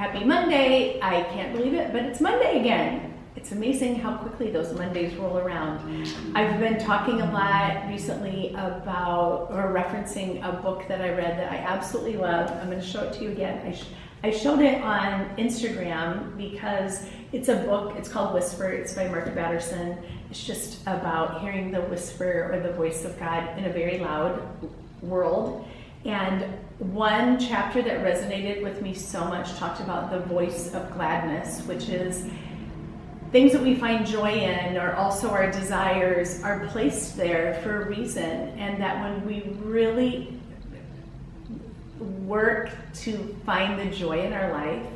Happy Monday. I can't believe it, but it's Monday again. It's amazing how quickly those Mondays roll around. I've been talking a lot recently about, or referencing a book that I read that I absolutely love. I'm going to show it to you again. I showed it on Instagram because it's a book. It's called Whisper. It's by Mark Batterson. It's just about hearing the whisper or the voice of God in a very loud world. And one chapter that resonated with me so much talked about the voice of gladness, which is things that we find joy in, or also our desires, are placed there for a reason. And that when we really work to find the joy in our life,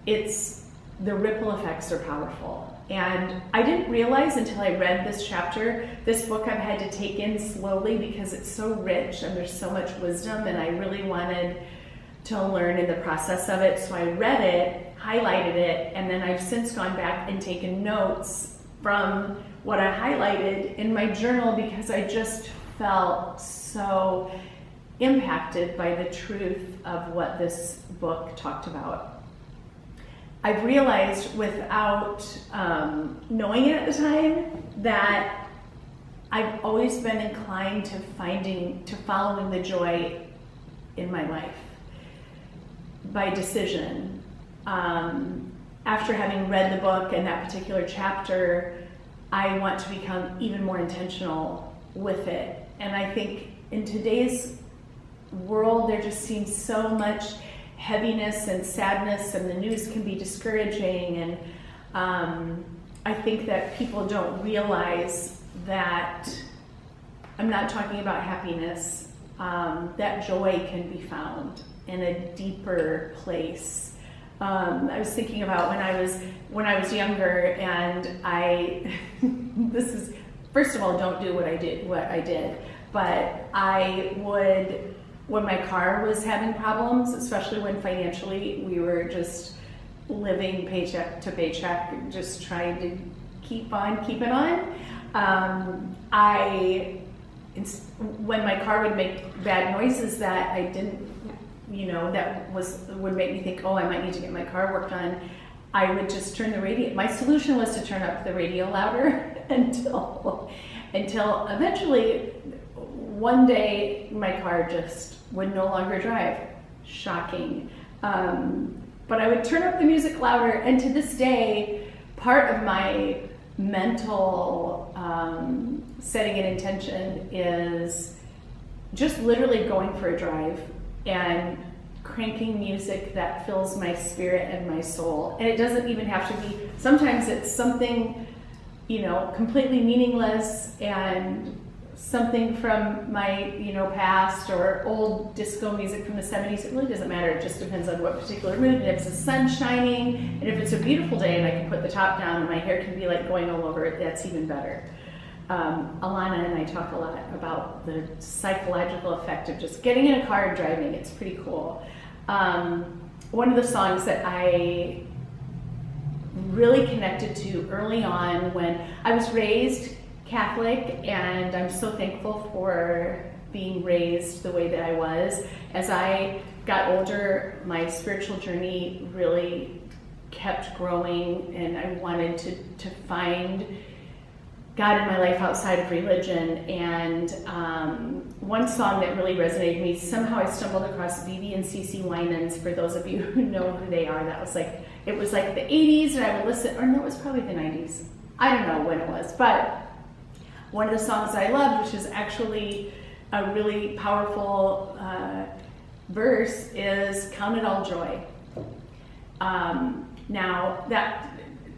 the ripple effects are powerful. And I didn't realize until I read this chapter, this book I've had to take in slowly because it's so rich and there's so much wisdom, and I really wanted to learn in the process of it. So I read it, highlighted it, and then I've since gone back and taken notes from what I highlighted in my journal because I just felt so impacted by the truth of what this book talked about. I've realized without knowing it at the time that I've always been inclined to following the joy in my life by decision. After having read the book and that particular chapter, I want to become even more intentional with it. And I think in today's world, there just seems so much heaviness and sadness, and the news can be discouraging, and I think that people don't realize that, I'm not talking about happiness, that joy can be found in a deeper place. I was thinking about when I was younger, and this is, first of all, don't do what I did, but I would, when my car was having problems, especially when financially we were just living paycheck to paycheck, just trying to keep on keeping on, when my car would make bad noises that I didn't, would make me think, oh, I might need to get my car worked on, I would just turn the radio. My solution was to turn up the radio louder until eventually one day my car just would no longer drive. Shocking. But I would turn up the music louder, and to this day, part of my mental setting an intention is just literally going for a drive and cranking music that fills my spirit and my soul. And it doesn't even have to be, sometimes it's something, completely meaningless and something from my, past, or old disco music from the 70s. It really doesn't matter. It just depends on what particular mood. And if it's the sun shining, and if it's a beautiful day and I can put the top down and my hair can be like going all over it, that's even better. Alanna and I talk a lot about the psychological effect of just getting in a car and driving. It's pretty cool. One of the songs that I really connected to early on, when I was raised Catholic, and I'm so thankful for being raised the way that I was. As I got older, my spiritual journey really kept growing, and I wanted to find God in my life outside of religion. And one song that really resonated with me, somehow I stumbled across BB and CC Winans. For those of you who know who they are, it was like the 80s, and I would listen, or no, it was probably the 90s. I don't know when it was, but one of the songs I loved, which is actually a really powerful verse, is "Count It All Joy." Now that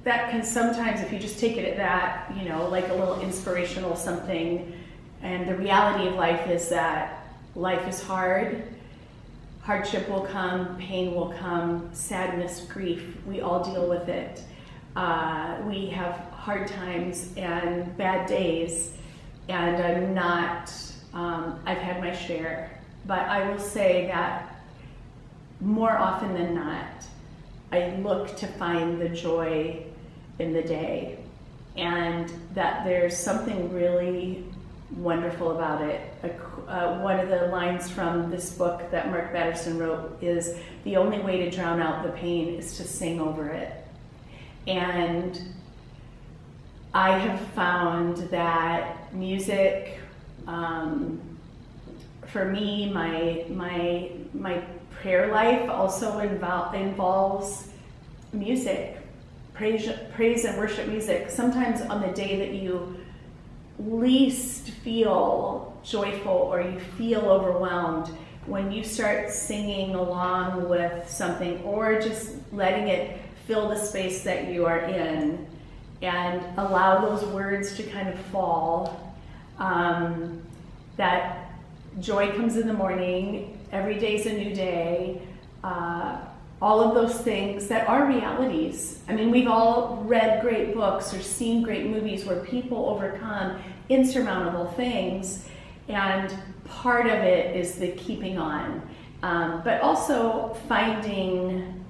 can sometimes, if you just take it at that, like a little inspirational something, and the reality of life is that life is hard. Hardship will come, pain will come, sadness, grief, we all deal with it. We have hard times and bad days, and I've had my share, but I will say that more often than not, I look to find the joy in the day, and that there's something really wonderful about it. One of the lines from this book that Mark Batterson wrote is, "The only way to drown out the pain is to sing over it." And I have found that music, for me, my prayer life also involves music, praise and worship music. Sometimes on the day that you least feel joyful or you feel overwhelmed, when you start singing along with something or just letting it fill the space that you are in and allow those words to kind of fall, that joy comes in the morning, every day's a new day, all of those things that are realities. I mean, we've all read great books or seen great movies where people overcome insurmountable things, and part of it is the keeping on, but also finding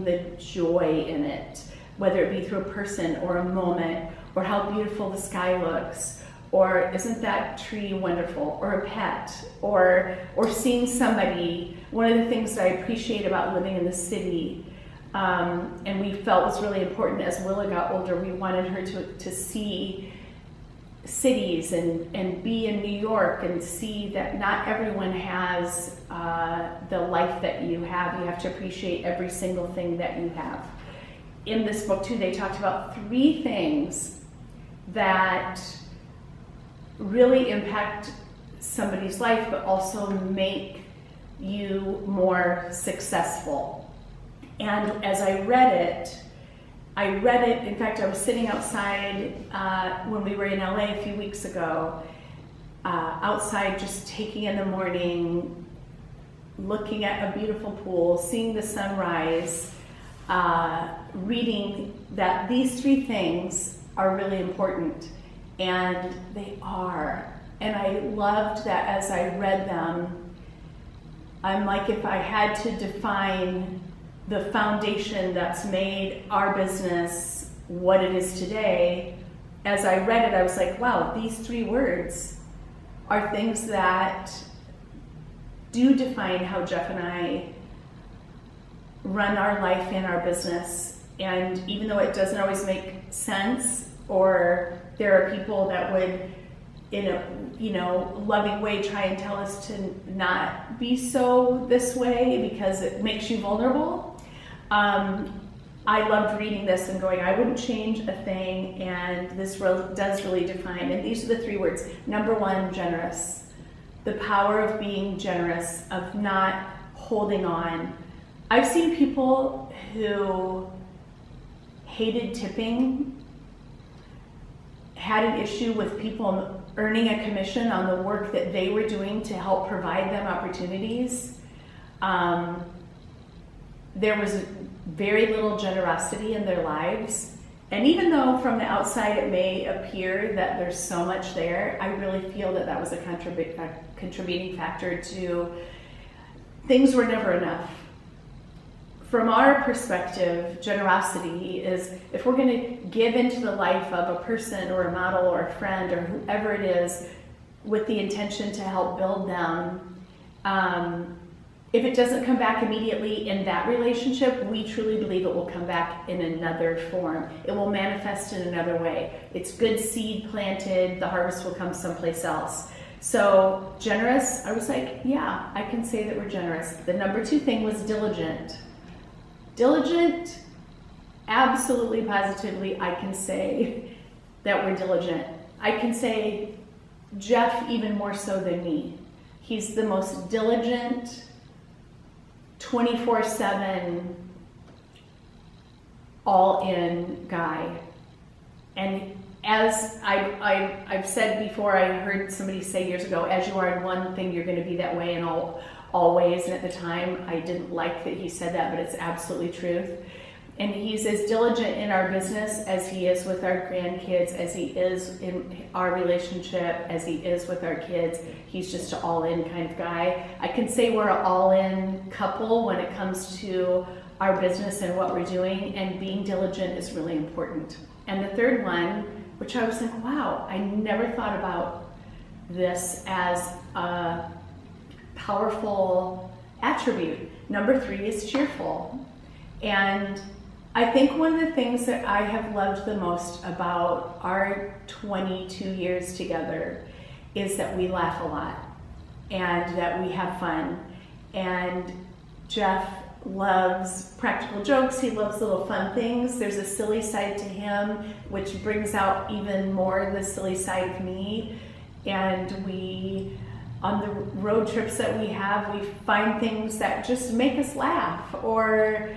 the joy in it, whether it be through a person or a moment, or how beautiful the sky looks, or isn't that tree wonderful, or a pet, or seeing somebody. One of the things that I appreciate about living in the city, and we felt was really important as Willa got older, we wanted her to see cities and be in New York and see that not everyone has the life that you have. You have to appreciate every single thing that you have. In this book too, they talked about 3 things that really impact somebody's life, but also make you more successful. And as I read it, in fact, I was sitting outside when we were in LA a few weeks ago, outside just taking in the morning, looking at a beautiful pool, seeing the sunrise, reading that these 3 things are really important, and they are. And I loved that as I read them, I'm like, if I had to define the foundation that's made our business what it is today, as I read it, I was like, wow, these 3 words are things that do define how Jeff and I run our life and our business. And even though it doesn't always make sense, or there are people that would, in a loving way, try and tell us to not be so this way because it makes you vulnerable. I loved reading this and going, I wouldn't change a thing, and this does really define. And these are the 3 words. Number 1, generous. The power of being generous, of not holding on. I've seen people who hated tipping, had an issue with people earning a commission on the work that they were doing to help provide them opportunities. There was very little generosity in their lives. And even though from the outside it may appear that there's so much there, I really feel that that was a contributing factor to things were never enough. From our perspective, generosity is, if we're going to give into the life of a person or a model or a friend or whoever it is with the intention to help build them, if it doesn't come back immediately in that relationship, we truly believe it will come back in another form. It will manifest in another way. It's good seed planted, the harvest will come someplace else. So generous, I was like, yeah, I can say that we're generous. The number 2 thing was diligent. Diligent, absolutely, positively, I can say that we're diligent. I can say Jeff even more so than me. He's the most diligent, 24/7, all-in guy. And as I've said before, I heard somebody say years ago, as you are in one thing, you're going to be that way in all ways. And at the time, I didn't like that he said that, but it's absolutely truth. And he's as diligent in our business as he is with our grandkids, as he is in our relationship, as he is with our kids. He's just an all-in kind of guy. I can say we're an all-in couple when it comes to our business and what we're doing, and being diligent is really important. And the third one, which I was like, wow, I never thought about this as a powerful attribute. Number 3 is cheerful. And I think one of the things that I have loved the most about our 22 years together is that we laugh a lot and that we have fun. And Jeff loves practical jokes. He loves little fun things. There's a silly side to him, which brings out even more the silly side of me. And we, on the road trips that we have, we find things that just make us laugh. Or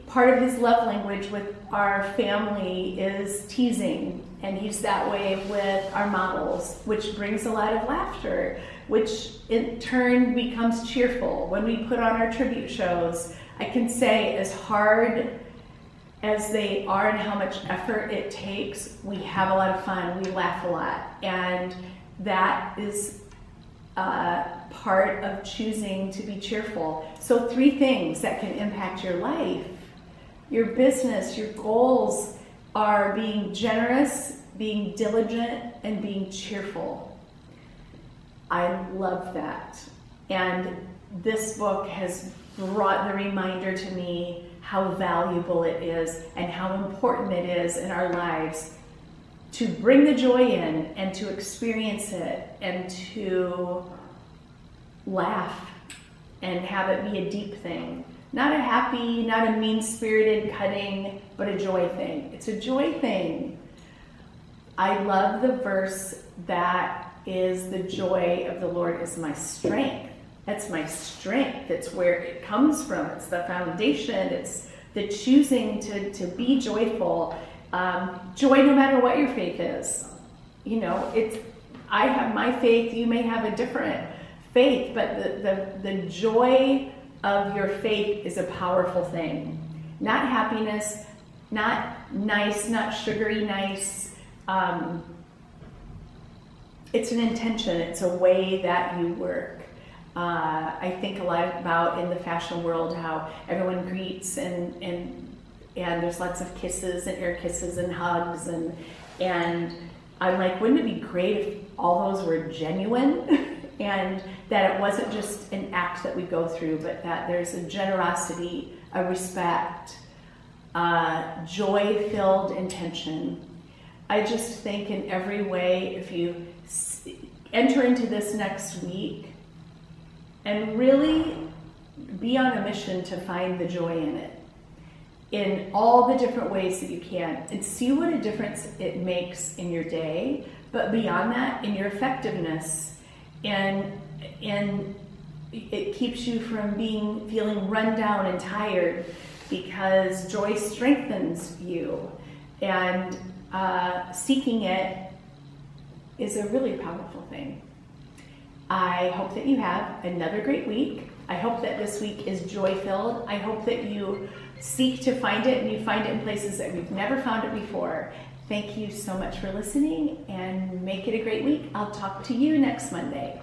part of his love language with our family is teasing, and he's that way with our models, which brings a lot of laughter, which in turn becomes cheerful. When we put on our tribute shows, I can say, as hard as they are and how much effort it takes, we have a lot of fun, we laugh a lot, and that is part of choosing to be cheerful. So 3 things that can impact your life, your business, your goals are being generous, being diligent, and being cheerful. I love that. And this book has brought the reminder to me how valuable it is and how important it is in our lives to bring the joy in and to experience it and to laugh and have it be a deep thing. Not a happy, not a mean-spirited cutting, but a joy thing. It's a joy thing. I love the verse that is, the joy of the Lord is my strength. That's my strength. It's where it comes from. It's the foundation. It's the choosing to be joyful. Joy no matter what your faith is. You know, I have my faith, you may have a different faith, but the joy of your faith is a powerful thing. Not happiness, not nice, not sugary nice. It's an intention, it's a way that you work. I think a lot about in the fashion world how everyone greets and there's lots of kisses and air kisses and hugs and I'm like, wouldn't it be great if all those were genuine and that it wasn't just an act that we go through, but that there's a generosity, a respect, joy-filled intention. I just think in every way, if you enter into this next week and really be on a mission to find the joy in it, in all the different ways that you can, and see what a difference it makes in your day, but beyond that, in your effectiveness. And it keeps you from feeling run down and tired, because joy strengthens you, and seeking it is a really powerful thing. I hope that you have another great week. I hope that this week is joy-filled. I hope that you seek to find it and you find it in places that we've never found it before. Thank you so much for listening, and make it a great week. I'll talk to you next Monday.